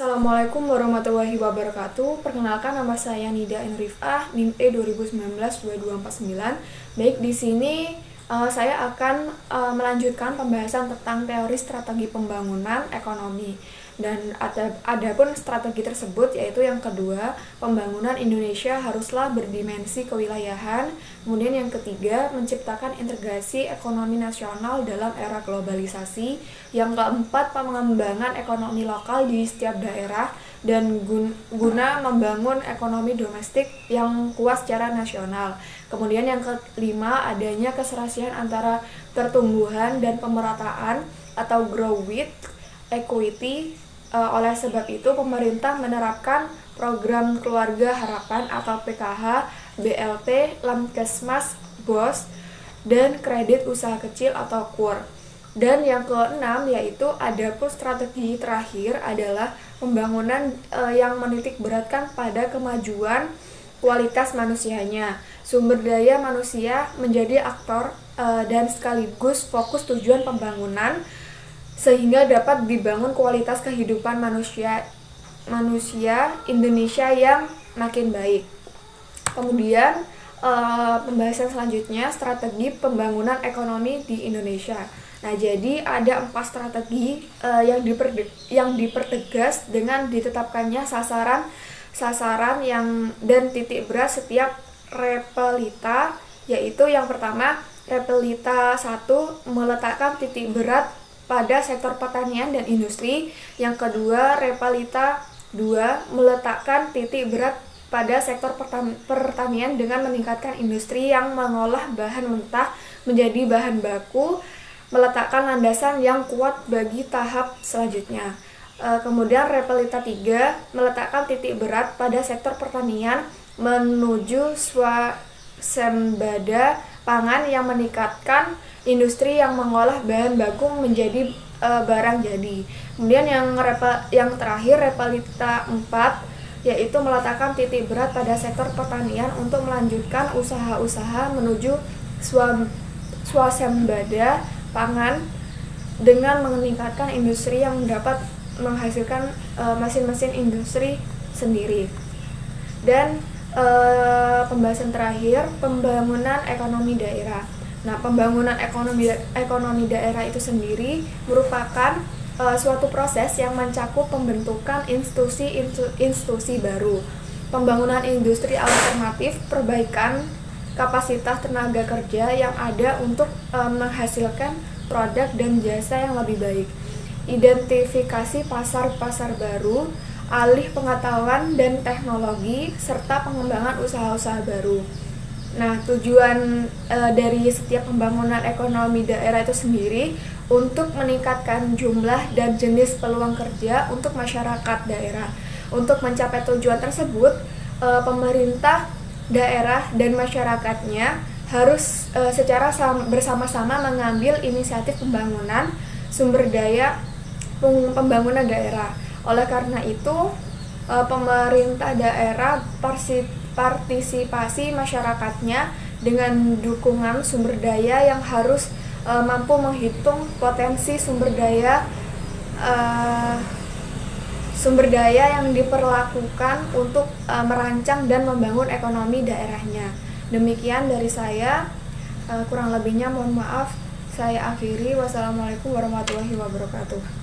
Assalamualaikum warahmatullahi wabarakatuh. Perkenalkan, nama saya Nida Enrifah, NIM E 2019-2249. Baik, di sini saya akan melanjutkan pembahasan tentang teori strategi pembangunan ekonomi. Dan adapun strategi tersebut yaitu yang kedua, pembangunan Indonesia haruslah berdimensi kewilayahan. Kemudian yang ketiga, menciptakan integrasi ekonomi nasional dalam era globalisasi. Yang keempat, pengembangan ekonomi lokal di setiap daerah dan guna membangun ekonomi domestik yang kuat secara nasional. Kemudian yang kelima, adanya keserasian antara pertumbuhan dan pemerataan atau grow with equity. Oleh sebab itu, pemerintah menerapkan program Keluarga Harapan atau PKH, BLT, Lamkesmas, BOS, dan kredit usaha kecil atau KUR. Dan yang keenam yaitu adapun strategi terakhir adalah pembangunan yang menitik beratkan pada kemajuan kualitas manusianya. Sumber daya manusia menjadi aktor dan sekaligus fokus tujuan pembangunan sehingga dapat dibangun kualitas kehidupan manusia Indonesia yang makin baik. Kemudian pembahasan selanjutnya, strategi pembangunan ekonomi di Indonesia. Nah, jadi ada 4 strategi yang dipertegas dengan ditetapkannya sasaran yang dan titik berat setiap repelita, yaitu yang pertama, repelita 1 meletakkan titik berat pada sektor pertanian dan industri. Yang kedua, repelita 2 meletakkan titik berat pada sektor pertanian dengan meningkatkan industri yang mengolah bahan mentah menjadi bahan baku, meletakkan landasan yang kuat bagi tahap selanjutnya. Kemudian repelita 3 meletakkan titik berat pada sektor pertanian menuju swasembada pangan yang meningkatkan industri yang mengolah bahan baku menjadi barang jadi. Kemudian yang terakhir, repelita 4 yaitu meletakkan titik berat pada sektor pertanian untuk melanjutkan usaha-usaha menuju swasembada pangan dengan meningkatkan industri yang dapat menghasilkan mesin-mesin industri sendiri. Dan pembahasan terakhir, pembangunan ekonomi daerah. Nah, pembangunan ekonomi daerah itu sendiri merupakan suatu proses yang mencakup pembentukan institusi baru, pembangunan industri alternatif, perbaikan kapasitas tenaga kerja yang ada untuk menghasilkan produk dan jasa yang lebih baik, identifikasi pasar-pasar baru, alih pengetahuan dan teknologi, serta pengembangan usaha-usaha baru. Nah, tujuan dari setiap pembangunan ekonomi daerah itu sendiri untuk meningkatkan jumlah dan jenis peluang kerja untuk masyarakat daerah. Untuk mencapai tujuan tersebut, pemerintah daerah dan masyarakatnya harus secara bersama-sama mengambil inisiatif pembangunan sumber daya pembangunan daerah. Oleh karena itu, pemerintah daerah partisipasi masyarakatnya dengan dukungan sumber daya yang harus mampu menghitung potensi sumber daya yang diperlakukan untuk merancang dan membangun ekonomi daerahnya. Demikian dari saya, kurang lebihnya mohon maaf. Saya akhiri. Wassalamualaikum warahmatullahi wabarakatuh.